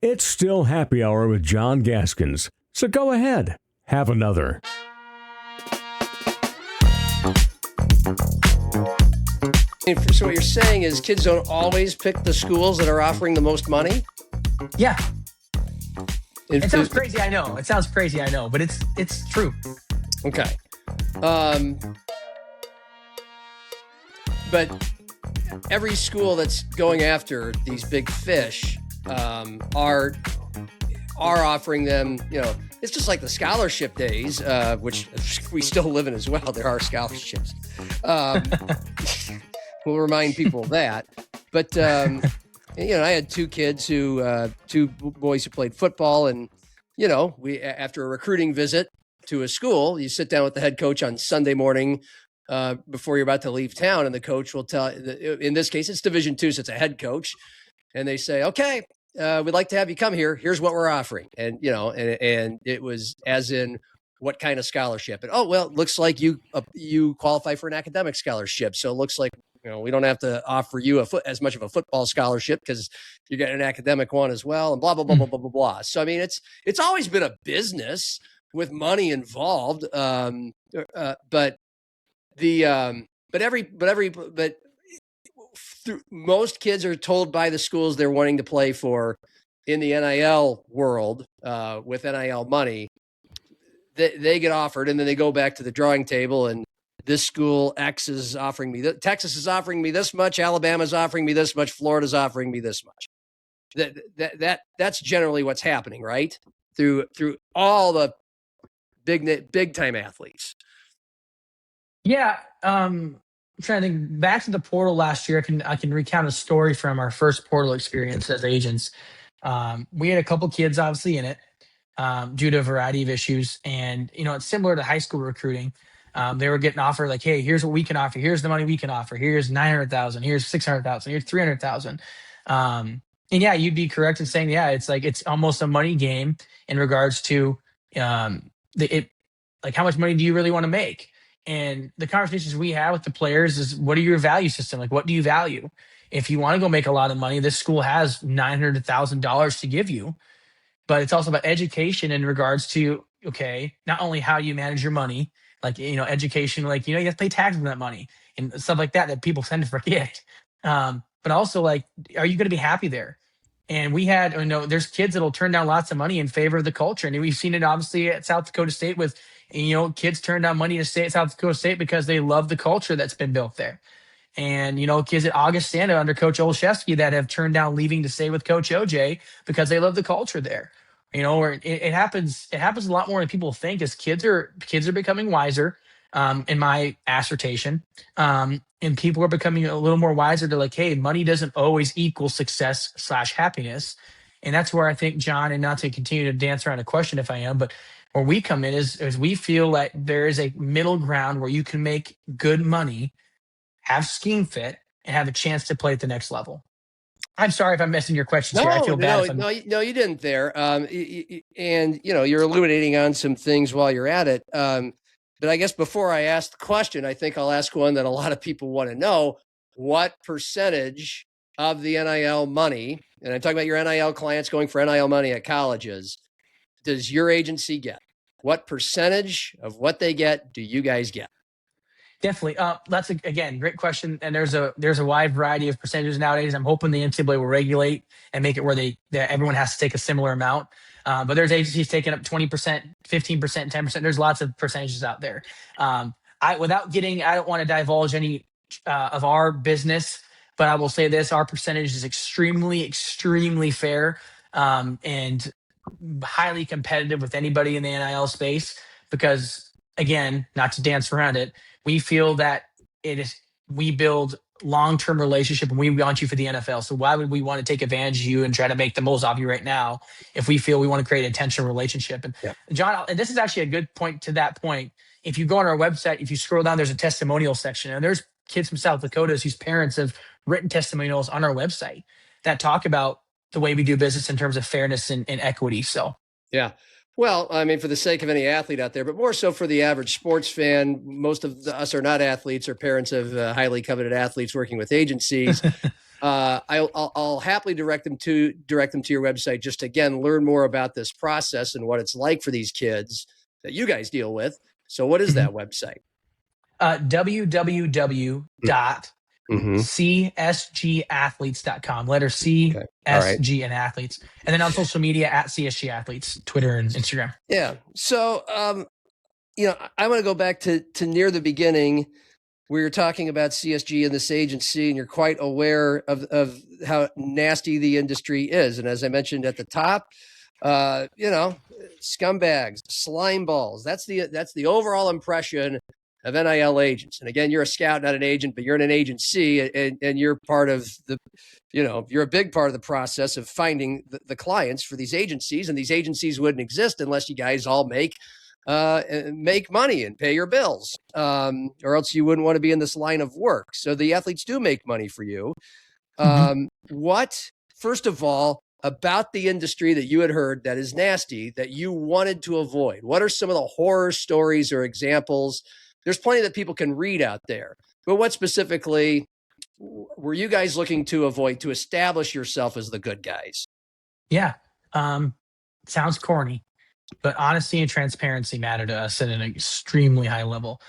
It's still happy hour with John Gaskins, so go ahead, have another. So what you're saying is kids don't always pick the schools that are offering the most money? Yeah. It sounds crazy, I know. It sounds crazy, I know, but it's true. Okay. But every school that's going after these big fish are offering them, it's just like the scholarship days, which we still live in as well. There are scholarships. We'll remind people of that. But, I had two boys who played football, and, we, after a recruiting visit to a school, you sit down with the head coach on Sunday morning before you're about to leave town, and the coach will tell, in this case, it's Division II, so it's a head coach. And they say, okay, we'd like to have you come here. Here's what we're offering. And, and it was as in what kind of scholarship. And, it looks like you qualify for an academic scholarship. So it looks like, we don't have to offer you as much of a football scholarship because you're getting an academic one as well, and blah, blah, blah, blah, blah, blah, blah. So, I mean, it's always been a business with money involved. But most kids are told by the schools they're wanting to play for in the NIL world with NIL money. They get offered, and then they go back to the drawing table, and this school X is offering me Texas is offering me this much, Alabama's offering me this much, Florida's offering me this much. That's generally what's happening, right? Through all the big time athletes. Yeah, I'm trying to think back to the portal last year. I can recount a story from our first portal experience as agents. We had a couple kids obviously in it due to a variety of issues, and it's similar to high school recruiting. They were getting offered like, hey, here's what we can offer. Here's the money we can offer. Here's 900,000. Here's 600,000. Here's 300,000. And yeah, you'd be correct in saying, yeah, it's like it's almost a money game in regards to like how much money do you really want to make? And the conversations we have with the players is, what are your value system? Like, what do you value? If you want to go make a lot of money, this school has $900,000 to give you, but it's also about education in regards to, okay, not only how you manage your money, like, education, like, you have to pay taxes on that money and stuff like that people tend to forget. But also, like, are you going to be happy there? And we had, there's kids that'll turn down lots of money in favor of the culture. And we've seen it obviously at South Dakota State with, kids turn down money to stay at South Dakota State because they love the culture that's been built there. And, kids at Augustana under Coach Olszewski that have turned down leaving to stay with Coach OJ because they love the culture there. Or it happens a lot more than people think, as kids are becoming wiser, in my assertion. And people are becoming a little more wiser to like, hey, money doesn't always equal success / happiness. And that's where I think, John, and not to continue to dance around a question if I am, but where we come in is we feel like there is a middle ground where you can make good money, have scheme fit, and have a chance to play at the next level. I'm sorry if I'm missing your questions here. I feel bad. No, you didn't there. And, you're illuminating on some things while you're at it. But I guess before I ask the question, I think I'll ask one that a lot of people want to know. What percentage of the NIL money, and I'm talking about your NIL clients going for NIL money at colleges, does your agency get? What percentage of what they get do you guys get? Definitely. That's again, great question. And there's a wide variety of percentages nowadays. I'm hoping the NCAA will regulate and make it where everyone has to take a similar amount. But there's agencies taking up 20%, 15%, 10%. There's lots of percentages out there. I don't want to divulge any of our business, but I will say this: our percentage is extremely, extremely fair and highly competitive with anybody in the NIL space. Because again, not to dance around it, we feel that we build long-term relationship and we want you for the NFL. So why would we want to take advantage of you and try to make the most of you right now if we feel we want to create an intentional relationship? And John, and this is actually a good point to that point. If you go on our website, if you scroll down, there's a testimonial section, and there's kids from South Dakota whose parents have written testimonials on our website that talk about the way we do business in terms of fairness and equity. So, yeah. Well, I mean, for the sake of any athlete out there, but more so for the average sports fan, most of us are not athletes or parents of highly coveted athletes working with agencies. I'll happily direct them to your website. Just again, learn more about this process and what it's like for these kids that you guys deal with. So, what is that website? www.csgathletes.com. Letter C, Okay. SG, and athletes. And then on social media at CSG Athletes, Twitter and Instagram. Yeah. So, I want to go back to near the beginning. We were talking about CSG and this agency, and you're quite aware of how nasty the industry is. And as I mentioned at the top, scumbags, slimeballs. That's the overall impression of NIL agents. And again, you're a scout, not an agent, but you're in an agency, and you're part of you're a big part of the process of finding the clients for these agencies. And these agencies wouldn't exist unless you guys all make money and pay your bills, or else you wouldn't want to be in this line of work. So the athletes do make money for you. What, first of all, about the industry that you had heard that is nasty that you wanted to avoid? What are some of the horror stories or examples? There's plenty that people can read out there, but what specifically were you guys looking to avoid to establish yourself as the good guys? Yeah. Sounds corny, but honesty and transparency matter to us at an extremely high level.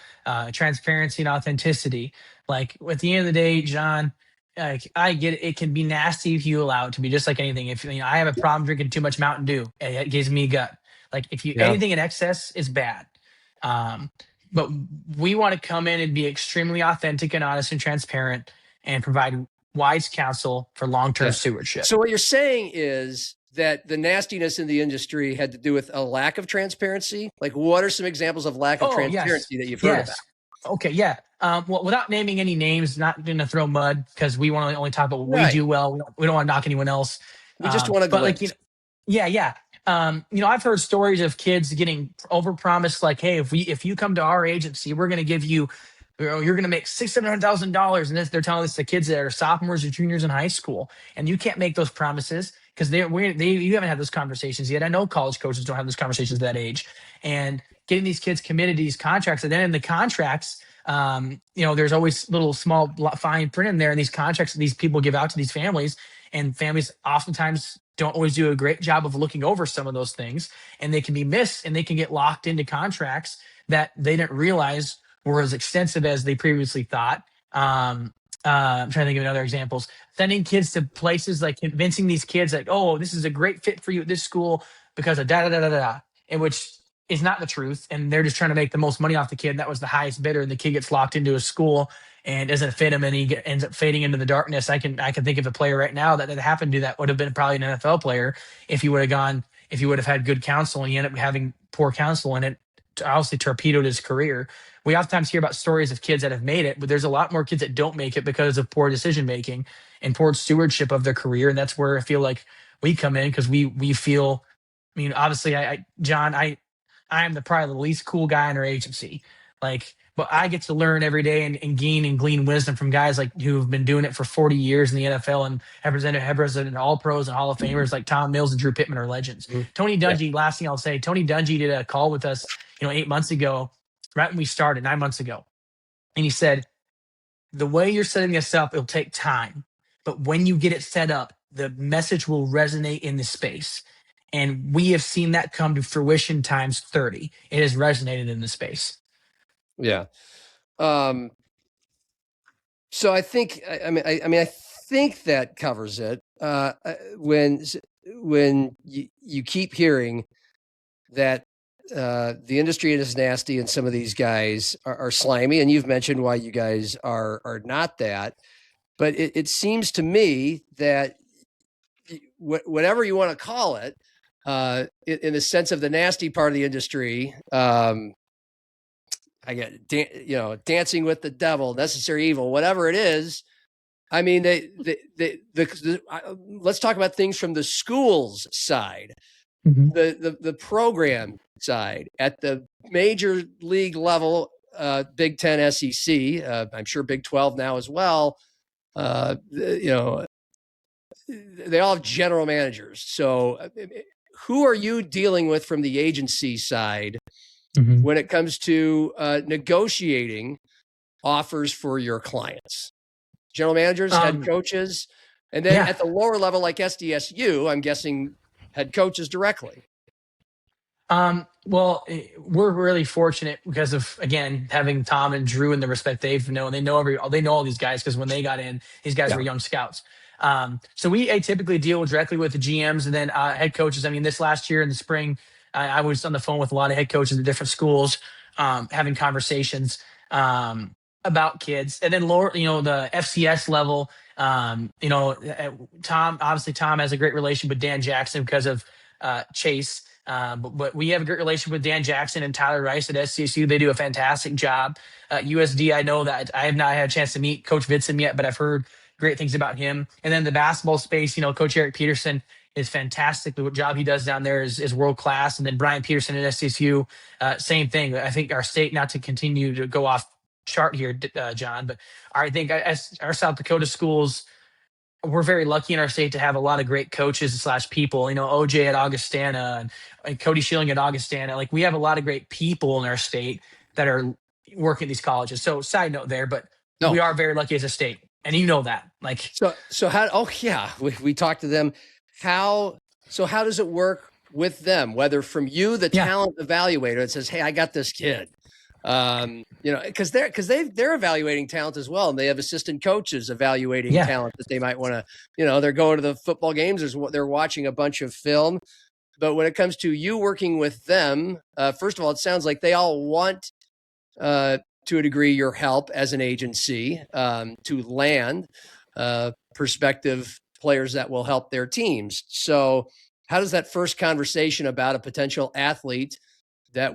Transparency and authenticity. Like at the end of the day, John, I get it. It can be nasty if you allow it to be, just like anything. If I have a problem drinking too much Mountain Dew, it gives me a gut. Like anything in excess is bad. But we want to come in and be extremely authentic and honest and transparent and provide wise counsel for long-term stewardship. So what you're saying is that the nastiness in the industry had to do with a lack of transparency? Like, what are some examplements of lack of transparency that you've heard about? Okay, yeah. Well, without naming any names, not going to throw mud, because we want to only talk about what we do well. We don't want to knock anyone else. We just want to glimpse. I've heard stories of kids getting overpromised, like, hey, if you come to our agency, we're going to give you, you're going to make $600,000, and they're telling this to kids that are sophomores or juniors in high school, and you can't make those promises because you haven't had those conversations yet. I know college coaches don't have those conversations at that age, and getting these kids committed to these contracts, and then in the contracts, there's always little small fine print in there, and these contracts that these people give out to these families, and families oftentimes don't always do a great job of looking over some of those things, and they can be missed, and they can get locked into contracts that they didn't realize were as extensive as they previously thought. I'm trying to think of other examples. Sending kids to places, like convincing these kids that, oh, this is a great fit for you at this school because of da-da-da-da-da, and which is not the truth. And they're just trying to make the most money off the kid. And that was the highest bidder. And the kid gets locked into a school and doesn't fit him, and he ends up fading into the darkness. I can think of a player right now that happened to that would have been probably an NFL player if he would have had good counsel, and he ended up having poor counsel, and it obviously torpedoed his career. We oftentimes hear about stories of kids that have made it, but there's a lot more kids that don't make it because of poor decision making and poor stewardship of their career. And that's where I feel like we come in, because we feel, obviously, John, I am probably the least cool guy in our agency. But I get to learn every day and glean wisdom from guys like who've been doing it for 40 years in the NFL and have represented all pros and Hall of Famers like Tom Mills and Drew Pittman are legends. Tony Dungy, last thing I'll say, Tony Dungy did a call with us, 8 months ago, right when we started, 9 months ago. And he said, the way you're setting this up, it'll take time. But when you get it set up, the message will resonate in the space. And we have seen that come to fruition times 30. It has resonated in the space. Yeah. So I think, I think that covers it. When you keep hearing that the industry is nasty and some of these guys are slimy, and you've mentioned why you guys are not that, but it seems to me that whatever you want to call it, in the sense of the nasty part of the industry, I get, dancing with the devil, necessary evil, whatever it is. I mean, let's talk about things from the schools side, the program side, at the major league level, Big Ten, SEC, I'm sure Big 12 now as well. They all have general managers. So who are you dealing with from the agency side when it comes to negotiating offers for your clients? General managers, head coaches, And then at the lower level, like SDSU, I'm guessing head coaches directly. Well, we're really fortunate because of, again, having Tom and Drew and the respect they've known. They know all these guys because when they got in, these guys were young scouts. So we typically deal directly with the GMs and then head coaches. I mean, this last year in the spring, I was on the phone with a lot of head coaches at different schools, having conversations about kids. And then lower, the FCS level, Tom has a great relationship with Dan Jackson because of Chase. But we have a great relationship with Dan Jackson and Tyler Rice at SDSU. They do a fantastic job. USD, I know that I have not had a chance to meet Coach Vitson yet, but I've heard great things about him. And then the basketball space, Coach Eric Peterson is fantastic. The job he does down there is world class. And then Brian Peterson at SDSU, same thing. I think our state, not to continue to go off chart here, John, but I think our South Dakota schools, we're very lucky in our state to have a lot of great coaches / people, OJ at Augustana and Cody Schilling at Augustana. Like, we have a lot of great people in our state that are working at these colleges. So side note there, but we are very lucky as a state. And that, like, so how, we talked to them. How does it work with them? Whether from you, the talent evaluator that says, hey, I got this kid, because they're evaluating talent as well, and they have assistant coaches evaluating talent that they might want to, they're going to the football games, they're watching a bunch of film. But when it comes to you working with them, first of all, it sounds like they all want, to a degree, your help as an agency to land prospective players that will help their teams. So how does that first conversation about a potential athlete that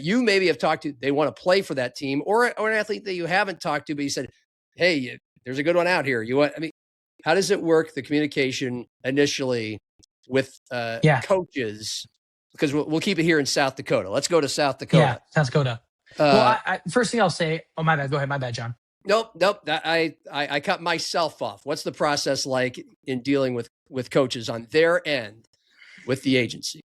you maybe have talked to, they want to play for that team, or an athlete that you haven't talked to, but you said, hey, there's a good one out here. How does it work, the communication initially with coaches? Because we'll keep it here in South Dakota. Let's go to South Dakota. Yeah, South Dakota. Well, first thing I'll say, my bad. Go ahead. My bad, John. Nope. I cut myself off. What's the process like in dealing with coaches on their end with the agency?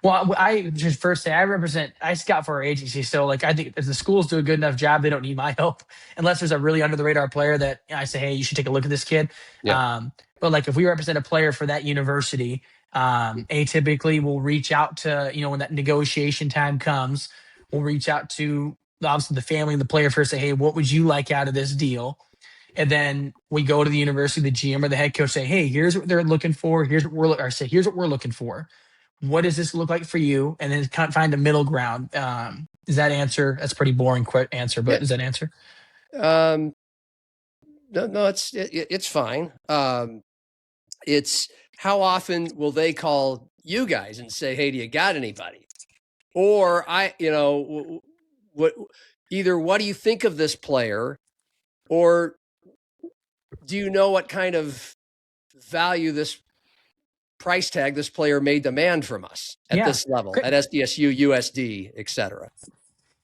Well, I just first say I scout for our agency. So, like, I think if the schools do a good enough job, they don't need my help unless there's a really under the radar player that I say, hey, you should take a look at this kid. Yeah. But like, if we represent a player for that university, atypically we'll reach out to, when that negotiation time comes, we'll reach out to obviously the family and the player first, say, hey, what would you like out of this deal? And then we go to the university, the GM or the head coach, say, hey, here's what they're looking for. Here's what we're looking for. What does this look like for you? And then kind of find a middle ground. Does that answer? That's a pretty boring answer, but does that answer? No, it's fine. It's how often will they call you guys and say, hey, do you got anybody? Or what do you think of this player? Or do you know what kind of value this price tag this player may demand from us at this level, at SDSU, USD, et cetera?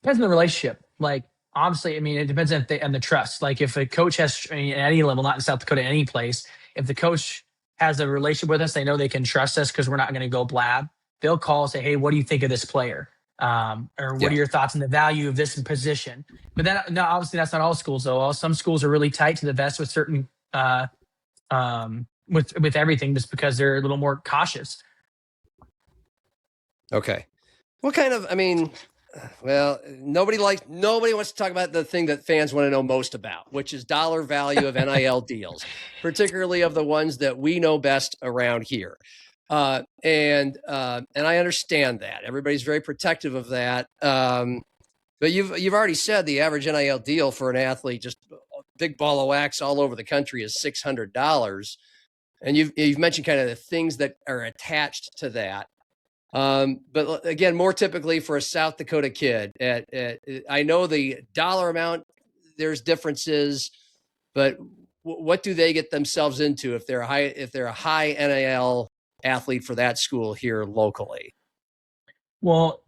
Depends on the relationship. Like, obviously, I mean, it depends on the trust. Like, if a coach has, at any level, not in South Dakota, any place, if the coach has a relationship with us, they know they can trust us because we're not going to go blab. They'll call and say, hey, what do you think of this player? Or what are your thoughts on the value of this position? But then, no, obviously, that's not all schools, though. Some schools are really tight to the vest with certain with everything, just because they're a little more cautious. Okay. What kind of, nobody wants to talk about the thing that fans want to know most about, which is dollar value of NIL deals, particularly of the ones that we know best around here. And I understand that everybody's very protective of that. But you've already said the average NIL deal for an athlete, just a big ball of wax all over the country, is $600. And you've mentioned kind of the things that are attached to that. But again, more typically for a South Dakota kid, I know the dollar amount, there's differences, but what do they get themselves into if they're a high NIL athlete for that school here locally? Well,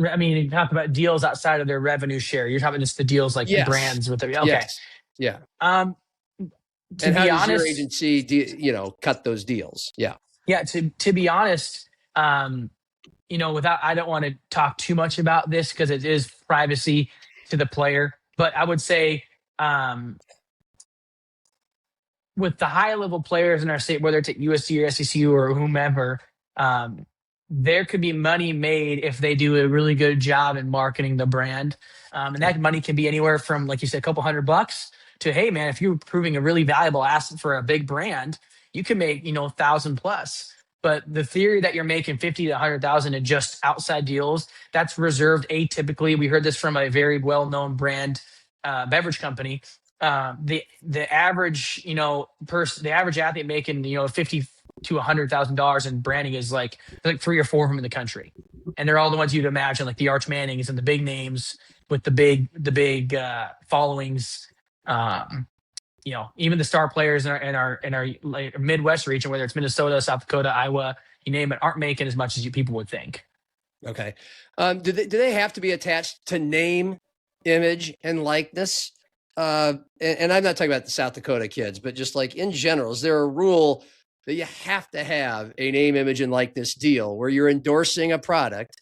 I mean, you talk about deals outside of their revenue share. You're talking just the deals like the brands with the, okay. Yes. Yeah. To be honest, your agency, cut those deals? Yeah. Yeah. To be honest, I don't want to talk too much about this because it is privacy to the player, but I would say, with the high level players in our state, whether it's at USD or SDSU or whomever, there could be money made if they do a really good job in marketing the brand. And that money can be anywhere from, like you said, a couple $100 to, hey man, if you're proving a really valuable asset for a big brand, you can make, 1,000 plus. But the theory that you're making 50 to 100,000 in just outside deals, that's reserved atypically. We heard this from a very well-known brand beverage company. The average, person, the average athlete making, 50 to $100,000 in branding is like 3 or 4 of them in the country. And they're all the ones you'd imagine, like the Arch Mannings and the big names with the big followings. Even the star players in our like Midwest region, whether it's Minnesota, South Dakota, Iowa, you name it, aren't making as much as people would think. Okay. Do they have to be attached to name, image, and likeness? And I'm not talking about the South Dakota kids, but just like in general, is there a rule that you have to have a name, image, and likeness deal where you're endorsing a product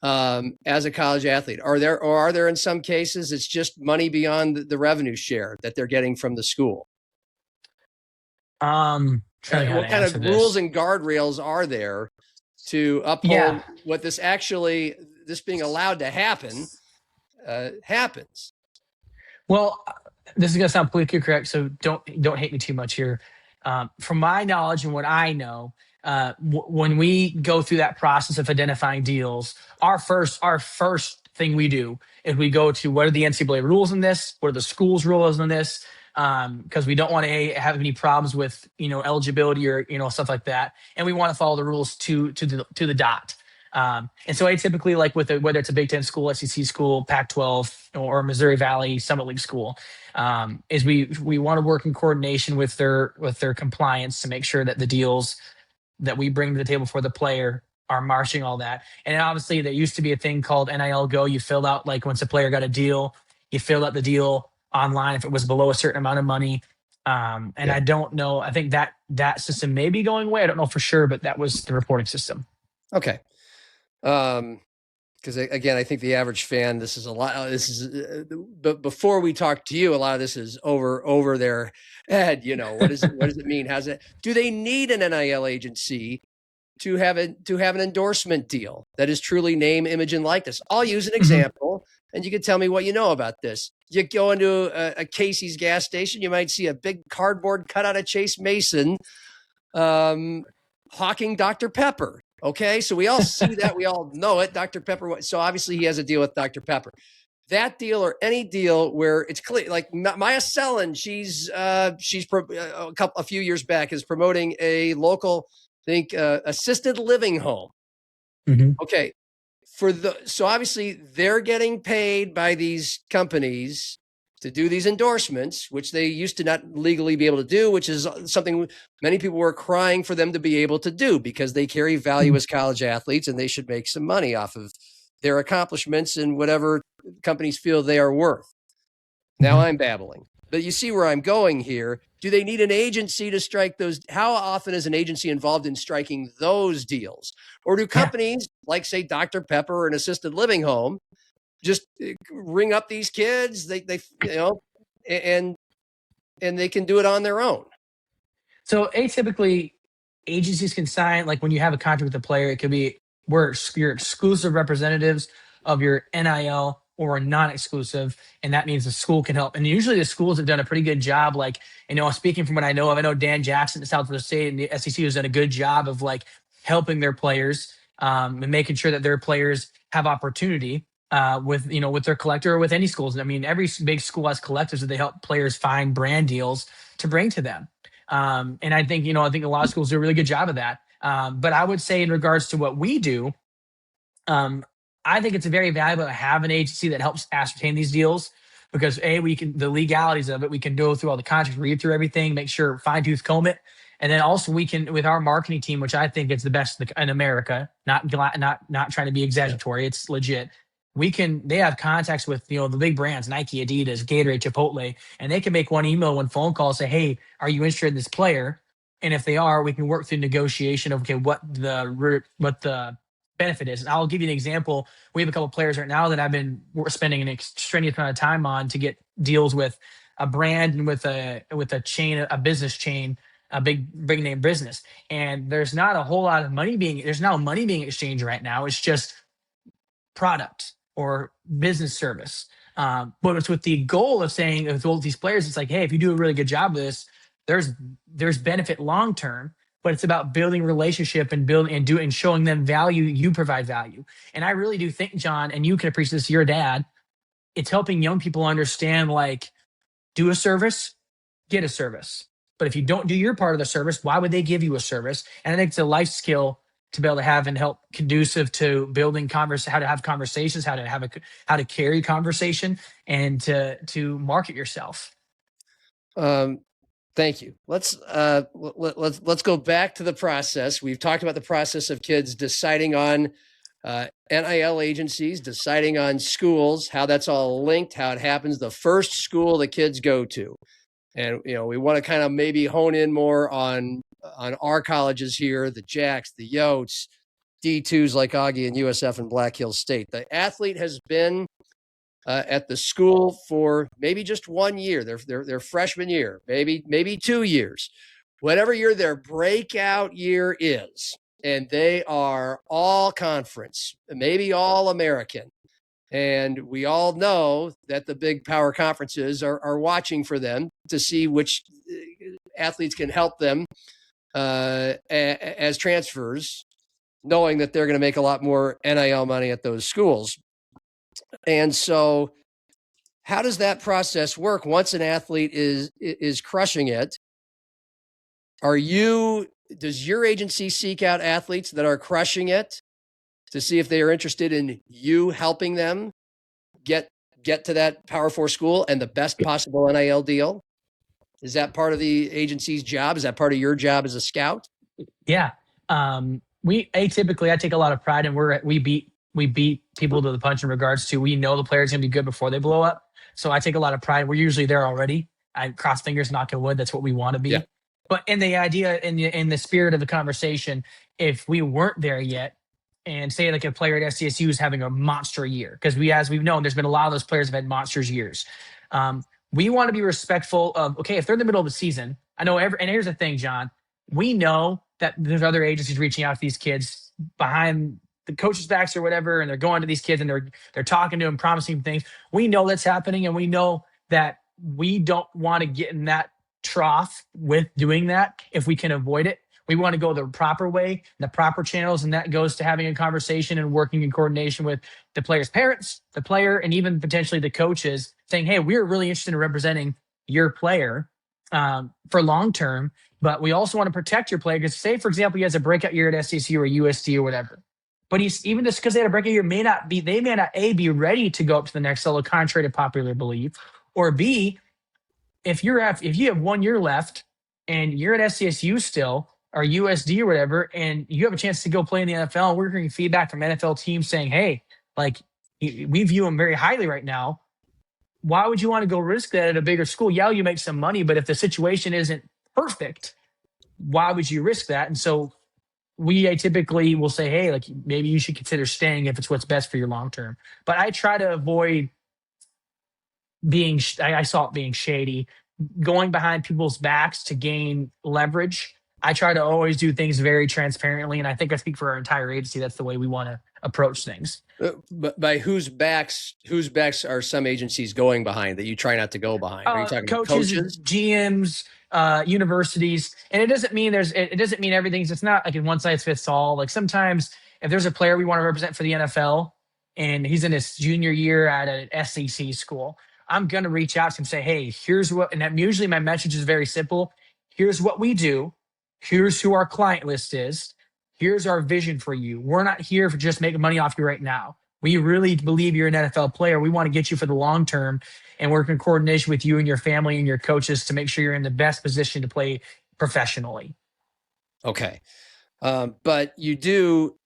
as a college athlete? Are there in some cases it's just money beyond the revenue share that they're getting from the school? What kind of rules and guardrails are there to uphold what this being allowed to happen happens? Well, this is going to sound politically correct, so don't hate me too much here. From my knowledge and what I know, when we go through that process of identifying deals, our first thing we do is we go to what are the NCAA rules in this, what are the schools' rules in this, because we don't want to have any problems with eligibility or stuff like that, and we want to follow the rules to the dot. And so I typically, like whether it's a Big Ten school, SEC school, Pac-12, or Missouri Valley Summit League school, is we want to work in coordination with their compliance to make sure that the deals that we bring to the table for the player are marching all that. And obviously there used to be a thing called NIL Go. You filled out, like once a player got a deal, you filled out the deal online if it was below a certain amount of money. I don't know. I think that system may be going away. I don't know for sure, but that was the reporting system. Okay. Because again, I think the average fan, this is a lot. But before we talk to you, a lot of this is over their head. What does it mean? Do they need an NIL agency to have an endorsement deal that is truly name, image, and likeness? I'll use an example, and you can tell me what you know about this. You go into a Casey's gas station, you might see a big cardboard cutout of Chase Mason, hawking Dr. Pepper. Okay, so we all see that, we all know it. Dr. Pepper. So obviously he has a deal with Dr. Pepper. That deal or any deal where it's clear, like Maya Sellen, she's a few years back is promoting a local, I think, assisted living home. Mm-hmm. Okay, so obviously they're getting paid by these companies to do these endorsements, which they used to not legally be able to do, which is something many people were crying for them to be able to do because they carry value as college athletes and they should make some money off of their accomplishments and whatever companies feel they are worth. Now I'm babbling, but you see where I'm going here. Do they need an agency to strike those? How often is an agency involved in striking those deals? Or do companies like, say, Dr. Pepper or an assisted living home just ring up these kids, and they can do it on their own? So atypically, agencies can sign, like when you have a contract with a player, it could be where you're exclusive representatives of your NIL or non-exclusive, and that means the school can help. And usually the schools have done a pretty good job. Like, speaking from what I know of, I know Dan Jackson at South Dakota State and the SEC has done a good job of like helping their players and making sure that their players have opportunity with their collector or with any schools. I mean, every big school has collectives that they help players find brand deals to bring to them. And I think a lot of schools do a really good job of that. But I would say in regards to what we do, I think it's very valuable to have an agency that helps ascertain these deals because the legalities of it, we can go through all the contracts, read through everything, make sure fine tooth comb it. And then also we can, with our marketing team, which I think is the best in America, not trying to be exaggeratory. It's legit. They have contacts with, the big brands, Nike, Adidas, Gatorade, Chipotle, and they can make one email, one phone call, say, hey, are you interested in this player? And if they are, we can work through negotiation of, okay, what the benefit is. And I'll give you an example. We have a couple of players right now that I've been spending an extraneous amount of time on to get deals with a brand and with a chain, a business chain, a big name business. And there's not a whole lot of there's no money being exchanged right now. It's just product or business service. But it's with the goal of saying with all these players, it's like, hey, if you do a really good job of this, there's benefit long term. But it's about building relationship and showing them value. You provide value, and I really do think, John, and you can appreciate this. Your dad, it's helping young people understand, like, do a service, get a service. But if you don't do your part of the service, why would they give you a service? And I think it's a life skill to be able to have and help conducive to building how to have conversations, how to carry conversation, and to market yourself. Thank you. Let's go back to the process. We've talked about the process of kids deciding on NIL agencies, deciding on schools, how that's all linked, how it happens, the first school the kids go to. And, we want to kind of maybe hone in more on our colleges here, the Jacks, the Yotes, D2s like Augie and USF and Black Hills State. The athlete has been at the school for maybe just 1 year, their freshman year, maybe 2 years, whatever year their breakout year is. And they are all conference, maybe all American. And we all know that the big power conferences are watching for them to see which athletes can help them as transfers, knowing that they're going to make a lot more NIL money at those schools. And so how does that process work once an athlete is crushing it? Does your agency seek out athletes that are crushing it to see if they are interested in you helping them get to that Power 4 school and the best possible NIL deal? Is that part of the agency's job? Is that part of your job as a scout? Yeah. I take a lot of pride in we beat people to the punch in regards to, we know the player's going to be good before they blow up. So I take a lot of pride. We're usually there already. I cross fingers, knock on wood. That's what we want to be. Yeah. But in the idea, in the spirit of the conversation, if we weren't there yet, and say like a player at SDSU is having a monster year, because as we've known, there's been a lot of those players have had monsters years. We want to be respectful of, okay, if they're in the middle of the season, I know and here's the thing, John, we know that there's other agencies reaching out to these kids behind the coaches' backs or whatever, and they're going to these kids and they're talking to them, promising things. We know that's happening, and we know that we don't want to get in that trough with doing that if we can avoid it. We want to go the proper way, the proper channels, and that goes to having a conversation and working in coordination with the player's parents, the player, and even potentially the coaches, saying, hey, we're really interested in representing your player for long term, but we also want to protect your player. Because say, for example, he has a breakout year at SDSU or USD or whatever, but he's even just because they had a breakout year they may not A, be ready to go up to the next level, contrary to popular belief, or B, if you have 1 year left and you're at SDSU still, or USD or whatever, and you have a chance to go play in the NFL, and we're hearing feedback from NFL teams saying, hey, like, we view him very highly right now. Why would you want to go risk that at a bigger school? Yeah, you make some money, but if the situation isn't perfect, why would you risk that? And so we typically will say, hey, like, maybe you should consider staying if it's what's best for your long term. But I try to avoid I saw it being shady, going behind people's backs to gain leverage. I try to always do things very transparently, and I think I speak for our entire agency. That's the way we want to approach things. But by whose backs are some agencies going behind that you try not to go behind? Are you talking coaches? GMs, universities? And it doesn't mean everything's. It's not like in one size fits all. Like sometimes if there's a player we want to represent for the NFL and he's in his junior year at an SEC school, I'm going to reach out to him and say, hey, here's what, and usually my message is very simple. Here's what we do. Here's who our client list is. Here's our vision for you. We're not here for just making money off you right now. We really believe you're an NFL player. We want to get you for the long term and work in coordination with you and your family and your coaches to make sure you're in the best position to play professionally. Okay. But you do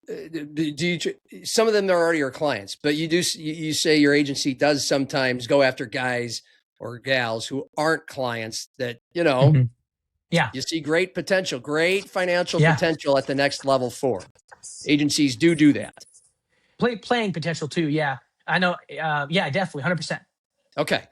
some of them are already your clients, but you say your agency does sometimes go after guys or gals who aren't clients that, Mm-hmm. Yeah, you see great potential, great financial potential at the next level for. Agencies do that. Playing potential too. Yeah, I know. Yeah, definitely. 100%. Okay.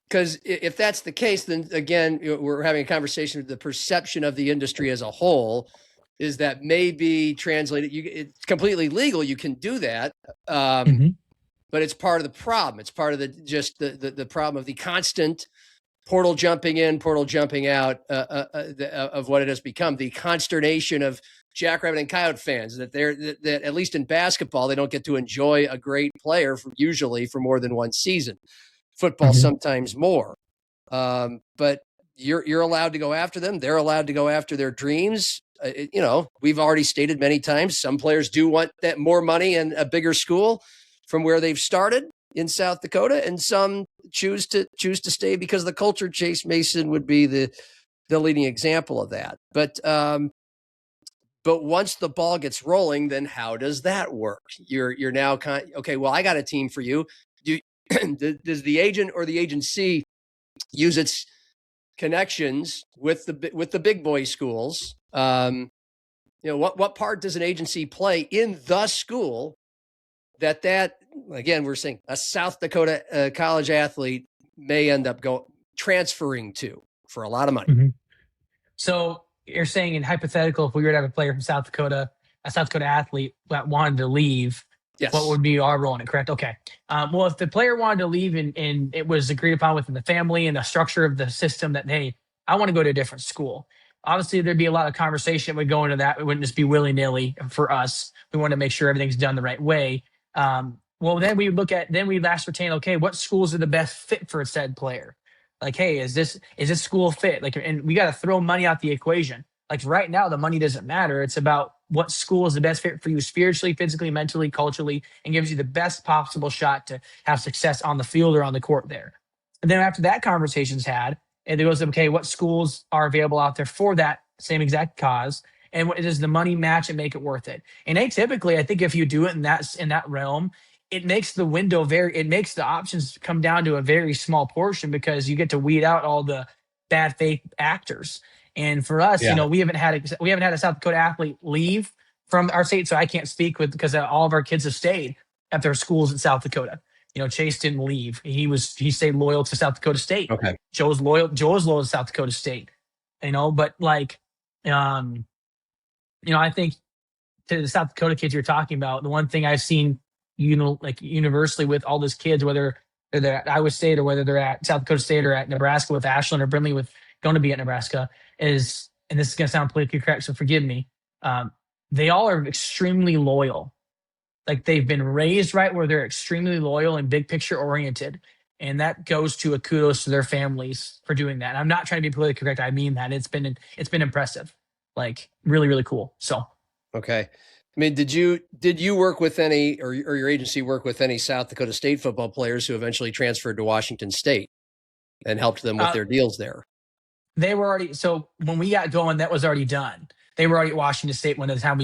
Because if that's the case, then again, we're having a conversation with the perception of the industry as a whole is that maybe translated, it's completely legal. You can do that. But it's part of the problem. It's part of the problem of the constant portal jumping in, portal jumping out of what it has become. The consternation of Jackrabbit and Coyote fans that that at least in basketball, they don't get to enjoy a great player usually for more than one season. Football, sometimes more. But you're allowed to go after them. They're allowed to go after their dreams. We've already stated many times, some players do want that more money and a bigger school from where they've started in South Dakota, and some choose to stay because of the culture. Chase Mason would be the leading example of that. But once the ball gets rolling, then how does that work? You're now okay. Well, I got a team for you. Does the agent or the agency use its connections with the big boy schools? What part does an agency play in the school that again, we're saying a South Dakota college athlete may end up transferring to for a lot of money? So you're saying, in hypothetical, if we were to have a player from South Dakota, a South Dakota athlete that wanted to leave, yes, what would be our role in it, correct? Okay. Well, if the player wanted to leave and it was agreed upon within the family and the structure of the system that, hey, I want to go to a different school, obviously there'd be a lot of conversation that would go into that. It wouldn't just be willy-nilly for us. We want to make sure everything's done the right way. Well, then we'd ascertain, okay, what schools are the best fit for said player? Like, hey, is this school fit? Like, and we got to throw money out the equation. Like right now, the money doesn't matter. It's about what school is the best fit for you spiritually, physically, mentally, culturally, and gives you the best possible shot to have success on the field or on the court there. And then after that conversation's had, and it goes, okay, what schools are available out there for that same exact cause? And does the money match and make it worth it? And atypically, I think if you do it in that realm, it makes the window it makes the options come down to a very small portion, because you get to weed out all the bad faith actors. And for us, we haven't had a South Dakota athlete leave from our state, so I can't speak because all of our kids have stayed at their schools in South Dakota. Chase didn't leave; he stayed loyal to South Dakota State. Okay, Joe's loyal to South Dakota State. But like, I think to the South Dakota kids you're talking about, the one thing I've seen, universally with all those kids, whether they're at Iowa State or whether they're at South Dakota State or at Nebraska with Ashland or Brindley with going to be at Nebraska, is, and this is going to sound politically correct, so forgive me, they all are extremely loyal. Like, they've been raised right where they're extremely loyal and big picture oriented. And that goes to a kudos to their families for doing that. And I'm not trying to be politically correct. I mean that. It's been impressive. Like, really, really cool. So, okay. I mean, did you work with any, or your agency work with any South Dakota State football players who eventually transferred to Washington State and helped them with their deals there? They were already, so when we got going, that was already done. They were already at Washington State when the time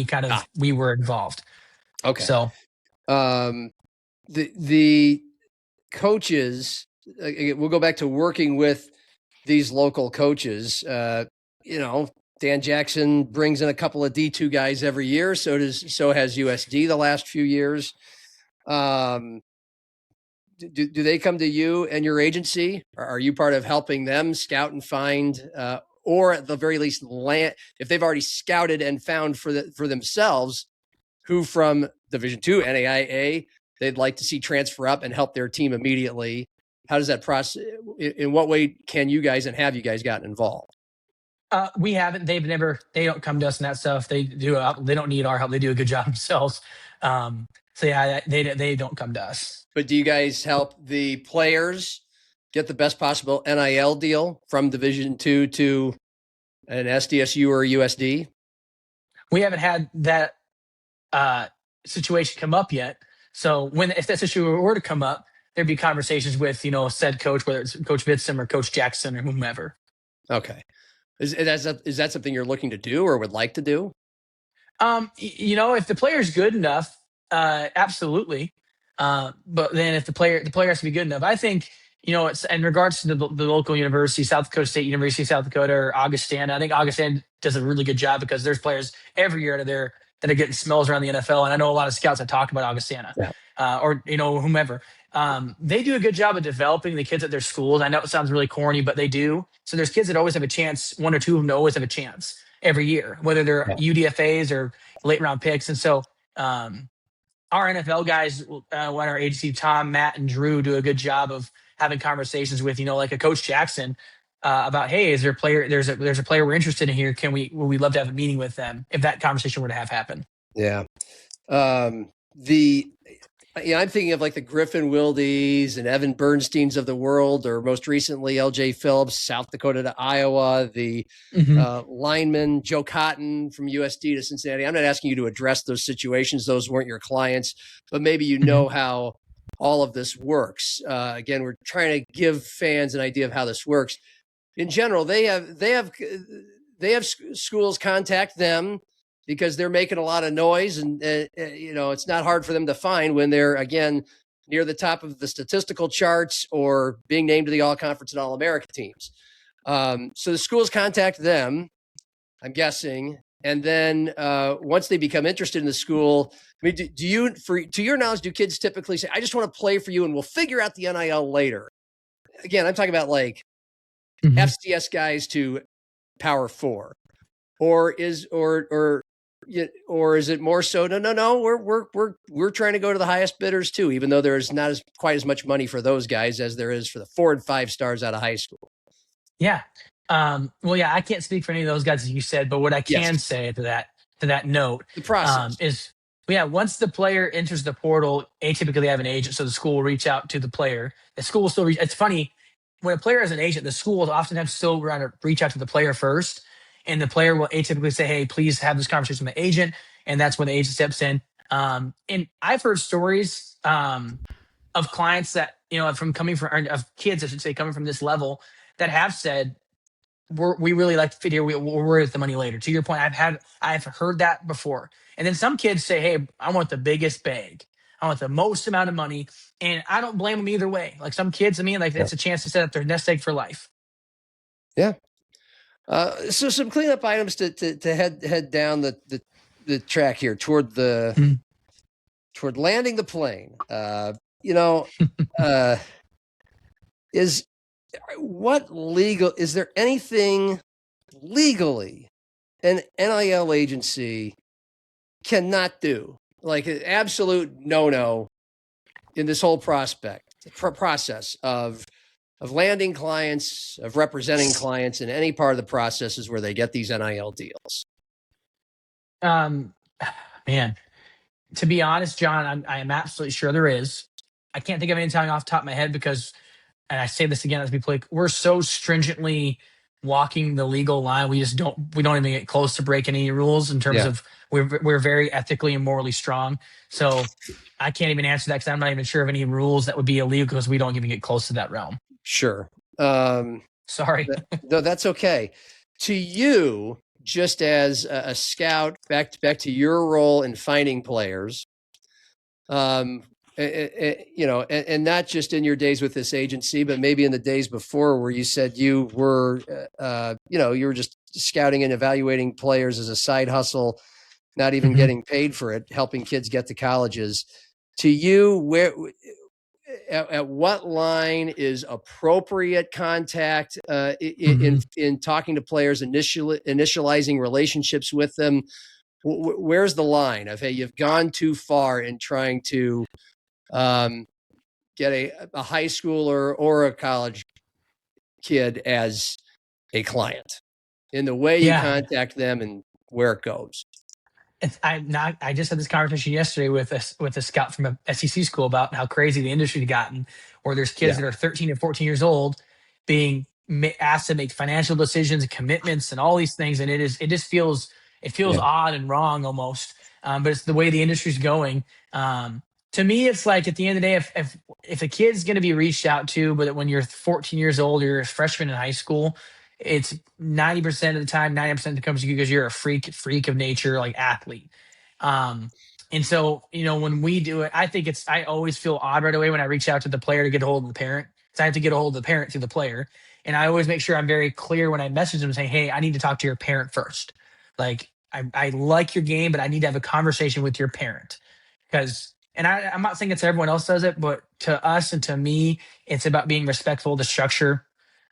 we were involved. Okay. So, the coaches, we'll go back to working with these local coaches. Dan Jackson brings in a couple of D2 guys every year. So has USD the last few years. Do they come to you and your agency? Are you part of helping them scout and find, or at the very least, land, if they've already scouted and found for themselves who from Division II, NAIA, they'd like to see transfer up and help their team immediately? How does that process? In what way can you guys and have you guys gotten involved? We haven't. They don't come to us and that stuff. They don't need our help. They do a good job themselves. So yeah, they don't come to us. But do you guys help the players get the best possible NIL deal from Division II to an SDSU or a USD? We haven't had that situation come up yet. So if that situation were to come up, there'd be conversations with said coach, whether it's Coach Vitzum or Coach Jackson or whomever. Okay. Is that something you're looking to do or would like to do? If the player's good enough, absolutely. But then if the player has to be good enough, I think, it's in regards to the local university, South Dakota State, University of South Dakota, or Augustana. I think Augustana does a really good job because there's players every year that are getting smells around the NFL. And I know a lot of scouts that talk about Augustana, or, whomever. They do a good job of developing the kids at their schools. I know it sounds really corny, but they do. So there's kids that always have a chance. One or two of them always have a chance every year, whether they're Yeah. UDFAs or late round picks. And so our NFL guys, when our agency, Tom, Matt, and Drew do a good job of having conversations with, like a Coach Jackson about, hey, is there a player? There's a player we're interested in here. Would we love to have a meeting with them if that conversation were to have happen? Yeah. I'm thinking of like the Griffin Wildes and Evan Bernsteins of the world, or most recently LJ Phillips, South Dakota to Iowa, the lineman Joe Cotton from USD to Cincinnati. I'm not asking you to address those situations. Those weren't your clients, but maybe you know how all of this works. Again, we're trying to give fans an idea of how this works. In general, they have schools contact them because they're making a lot of noise, and it's not hard for them to find when they're, again, near the top of the statistical charts or being named to the All-Conference and All-America teams. So the schools contact them, I'm guessing, and then once they become interested in the school, I mean, to your knowledge, do kids typically say, "I just want to play for you, and we'll figure out the NIL later"? Again, I'm talking about like FCS guys to Power 4, or is it more so? No, we're trying to go to the highest bidders too, even though there's not quite as much money for those guys as there is for the 4 and 5 stars out of high school. Yeah. Well, yeah, I can't speak for any of those guys as you said, but what I can say to that note, the process is, once the player enters the portal, atypically they have an agent, so the school will reach out to the player. The school will still it's funny, when a player has an agent, the school will oftentimes still reach out to the player first, and the player will atypically say, "Hey, please have this conversation with the agent," and that's when the agent steps in. And I've heard stories of clients that, of kids, I should say, coming from this level that have said, we really like the fit here. We'll worry with the money later. To your point, I've heard that before. And then some kids say, "Hey, I want the biggest bag. I want the most amount of money." And I don't blame them either way. Like some kids, it's a chance to set up their nest egg for life. Yeah. So some cleanup items to head down the track here toward landing the plane. Is there anything legally an NIL agency cannot do? Like an absolute no in this whole process of landing clients, of representing clients in any part of the processes where they get these NIL deals? Man, to be honest, John, I am absolutely sure there is. I can't think of anything off the top of my head because, and I say this again as we play, we're so stringently walking the legal line. We don't even get close to breaking any rules in terms of we're very ethically and morally strong. So I can't even answer that because I'm not even sure of any rules that would be illegal because we don't even get close to that realm. Sure. Sorry. No, that's okay. To you, just as a scout, back to your role in finding players, and not just in your days with this agency, but maybe in the days before where you said you were, you were just scouting and evaluating players as a side hustle, not even getting paid for it, helping kids get to colleges. To you, at what line is appropriate contact in talking to players, initializing relationships with them? Where's the line of, hey, you've gone too far in trying to get a high schooler or a college kid as a client in the way you contact them and where it goes? I just had this conversation yesterday with a scout from a SEC school about how crazy the industry had gotten, where there's kids that are 13 and 14 years old being asked to make financial decisions and commitments and all these things. And it feels odd and wrong almost. But it's the way the industry's going. To me, it's like at the end of the day, if a kid's going to be reached out to, but when you're 14 years old, you're a freshman in high school, it's 90% of the time, 90% comes to you because you're a freak of nature, like athlete. And so, when we do it, I always feel odd right away when I reach out to the player to get a hold of the parent. So I have to get a hold of the parent through the player. And I always make sure I'm very clear when I message them saying, "Hey, I need to talk to your parent first. Like, I like your game, but I need to have a conversation with your parent." I'm not saying it's everyone else does it, but to us and to me, it's about being respectful of the structure.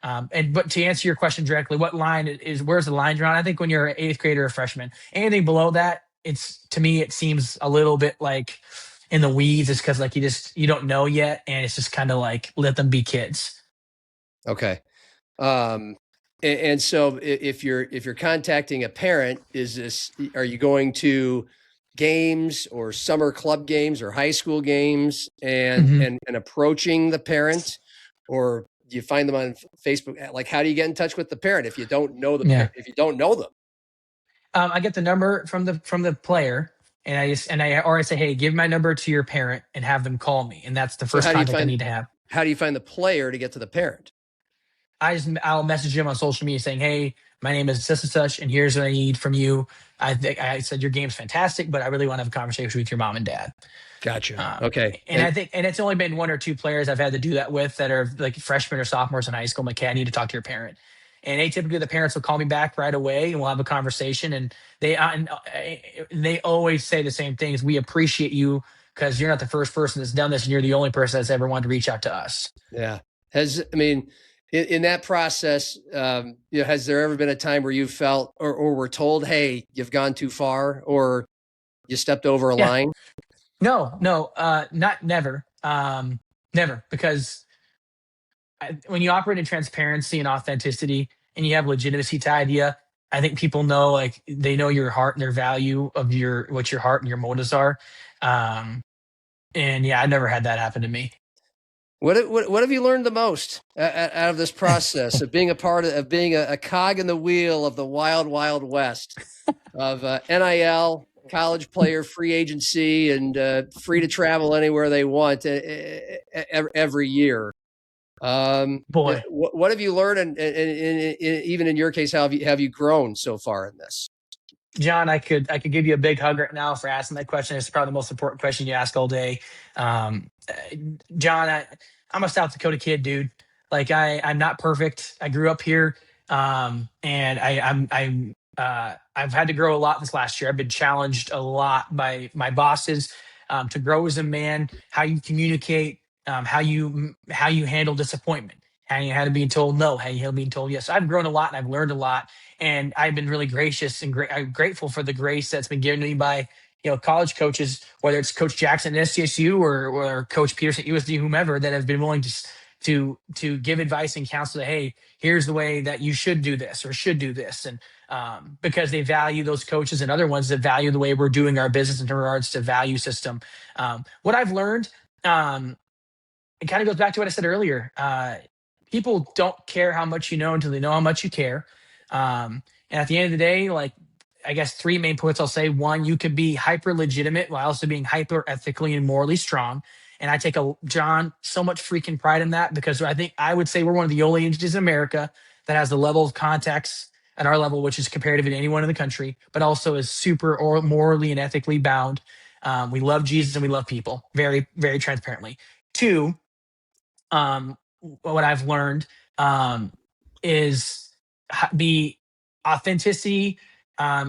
But to answer your question directly, where's the line drawn? I think when you're an 8th grader or freshman, anything below that, to me, it seems a little bit like in the weeds. It's because like you don't know yet, and it's just kind of like let them be kids. Okay. And so if you're contacting a parent, are you going to games or summer club games or high school games and approaching the parent, or do you find them on Facebook? Like, how do you get in touch with the parent if you don't know if you don't know them? I get the number from the player, and I say, hey, give my number to your parent and have them call me, and that's the first contact I need to have. How do you find the player to get to the parent? I'll message him on social media saying, hey, my name is such and such, and here's what I need from you. I said your game's fantastic, but I really want to have a conversation with your mom and dad. Gotcha. Okay. And I think it's only been 1 or 2 players I've had to do that with that are like freshmen or sophomores in high school. I'm like, hey, I need to talk to your parent. And atypically, the parents will call me back right away, and we'll have a conversation. And they always say the same things. We appreciate you because you're not the first person that's done this, and you're the only person that's ever wanted to reach out to us. Yeah. In that process, has there ever been a time where you felt or were told, hey, you've gone too far, or you stepped over a line? No, never. Never, because when you operate in transparency and authenticity and you have legitimacy tied to you, I think people know, like, they know your heart and their value of what your heart and your motives are. And yeah, I never had that happen to me. What have you learned the most out of this process of being being a cog in the wheel of the wild, wild west of NIL, college player, free agency, and free to travel anywhere they want every year? Boy, what have you learned, and even in your case, how have you grown so far in this? John, I could give you a big hug right now for asking that question. It's probably the most important question you ask all day. John, I'm a South Dakota kid, dude. Like, I'm not perfect. I grew up here, and I've had to grow a lot this last year. I've been challenged a lot by my bosses to grow as a man, how you communicate, how you handle disappointment, how you had to be told no, how you handle being told yes. I've grown a lot and I've learned a lot, and I've been really gracious and I'm grateful for the grace that's been given to me by college coaches, whether it's Coach Jackson at SDSU or Coach Peterson at USD, whomever, that have been willing to give advice and counsel that, hey, here's the way that you should do this or should do this. And because they value those coaches and other ones that value the way we're doing our business in regards to value system. What I've learned, it kind of goes back to what I said earlier. People don't care how much you know until they know how much you care. And at the end of the day, like, I guess 3 main points I'll say. 1, you could be hyper legitimate while also being hyper ethically and morally strong. And I take John, so much freaking pride in that, because I would say we're one of the only entities in America that has the level of contacts at our level, which is comparative to anyone in the country, but also is super or morally and ethically bound. We love Jesus and we love people very, very transparently. 2, what I've learned is the authenticity.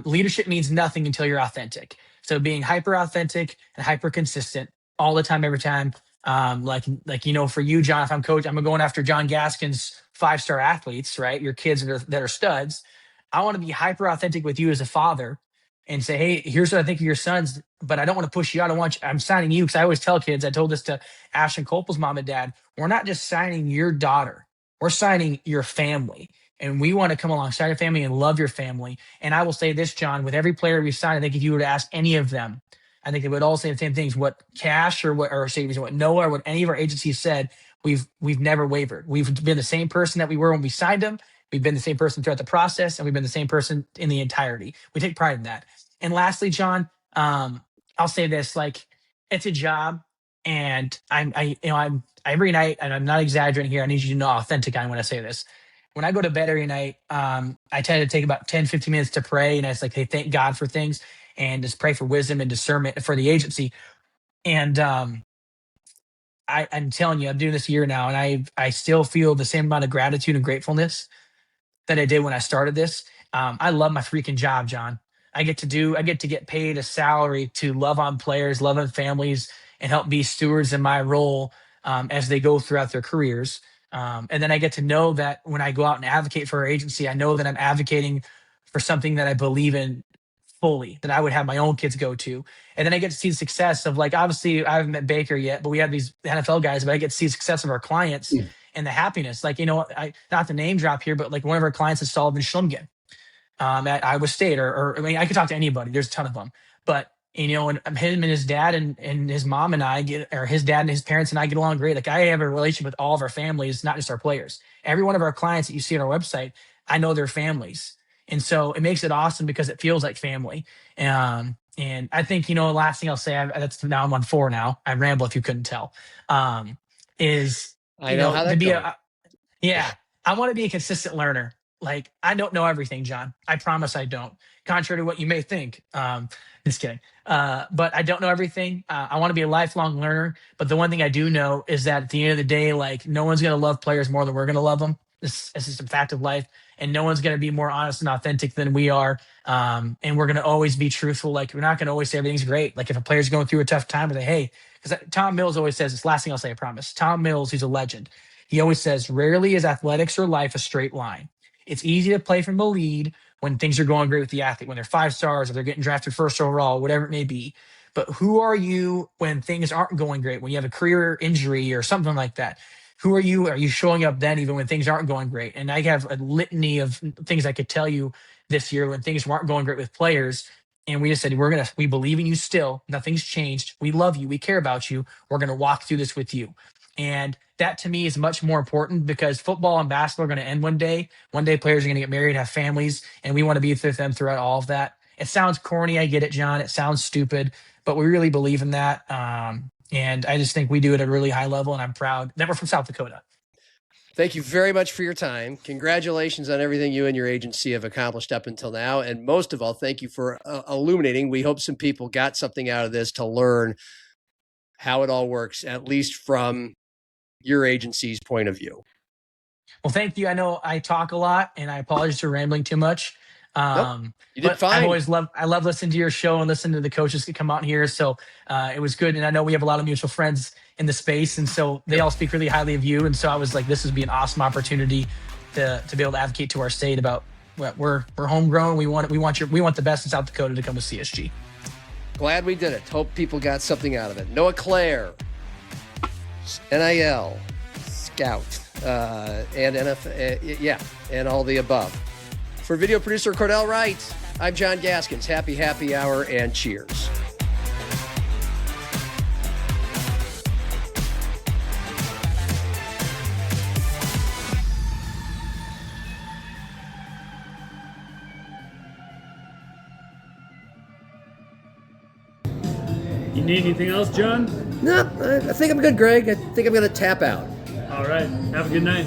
Leadership means nothing until you're authentic. So being hyper authentic and hyper consistent all the time, every time. For you, John, if I'm coach, I'm going after John Gaskin's 5-star athletes, right? Your kids that are studs. I want to be hyper authentic with you as a father and say, hey, here's what I think of your sons, but I don't want to push you out. I'm signing you, because I always tell kids, I told this to Ashton Copel's mom and dad, we're not just signing your daughter, we're signing your family. And we want to come alongside your family and love your family. And I will say this, John, with every player we sign, I think if you were to ask any of them, I think they would all say the same things. What Cash what Noah or what any of our agencies said, we've never wavered. We've been the same person that we were when we signed them. We've been the same person throughout the process, and we've been the same person in the entirety. We take pride in that. And lastly, John, I'll say this: like, it's a job, and I'm every night, and I'm not exaggerating here. I need you to know how authentic I am when I say this. When I go to bed every night, I tend to take about 10, 15 minutes to pray. And it's like, hey, thank God for things and just pray for wisdom and discernment for the agency. And I'm telling you, I'm doing this a year now, and I still feel the same amount of gratitude and gratefulness that I did when I started this. I love my freaking job, John. I get to get paid a salary to love on players, love on families, and help be stewards in my role as they go throughout their careers. And then I get to know that when I go out and advocate for our agency, I know that I'm advocating for something that I believe in fully, that I would have my own kids go to. And then I get to see the success of, like, obviously I haven't met Baker yet, but we have these NFL guys, but I get to see the success of our clients and the happiness. Like, not the name drop here, but like one of our clients is Sullivan Schlumgen at Iowa State, or I mean, I could talk to anybody. There's a ton of them, but and him and his dad and his mom and I or his dad and his parents and I get along great. Like, I have a relationship with all of our families, not just our players. Every one of our clients that you see on our website, I know their families. And so it makes it awesome because it feels like family. And I think, last thing I'll say, that's now I'm on 4 now. I ramble if you couldn't tell. Is I know how that goes. Yeah, I want to be a consistent learner. Like, I don't know everything, John. I promise I don't. Contrary to what you may think. Just kidding. But I don't know everything. I want to be a lifelong learner. But the one thing I do know is that at the end of the day, like, no one's going to love players more than we're going to love them. This is just a fact of life. And no one's going to be more honest and authentic than we are. And we're going to always be truthful. Like, we're not going to always say everything's great. Like, if a player's going through a tough time, we're like, hey, because Tom Mills always says this. Last thing I'll say, I promise. Tom Mills, he's a legend. He always says, rarely is athletics or life a straight line. It's easy to play from the lead when things are going great with the athlete, when they're 5 stars or they're getting drafted first overall, whatever it may be. But who are you when things aren't going great, when you have a career injury or something like that? Who are you? Are you showing up then even when things aren't going great? And I have a litany of things I could tell you this year when things weren't going great with players. And we just said, we believe in you still. Nothing's changed. We love you. We care about you. We're going to walk through this with you. And that to me is much more important because football and basketball are going to end one day. One day players are going to get married, have families, and we want to be with them throughout all of that. It sounds corny. I get it, John. It sounds stupid, but we really believe in that. And I just think we do it at a really high level, and I'm proud that we're from South Dakota. Thank you very much for your time. Congratulations on everything you and your agency have accomplished up until now. And most of all, thank you for illuminating. We hope some people got something out of this to learn how it all works, at least from your agency's point of view. Well, thank you. I know I talk a lot, and I apologize for rambling too much. Nope, you did fine. I love listening to your show and listening to the coaches that come out here. So it was good. And I know we have a lot of mutual friends in the space. And so they all speak really highly of you. And so I was like, this would be an awesome opportunity to be able to advocate to our state about what we're homegrown. We want the best in South Dakota to come with CSG. Glad we did it. Hope people got something out of it. Noah Clair, NIL, Scout, and NFL, and all the above. For video producer Cordell Wright, I'm John Gaskins. Happy hour and cheers. You need anything else, John? No, I think I'm good, Greg. I think I'm going to tap out. All right. Have a good night.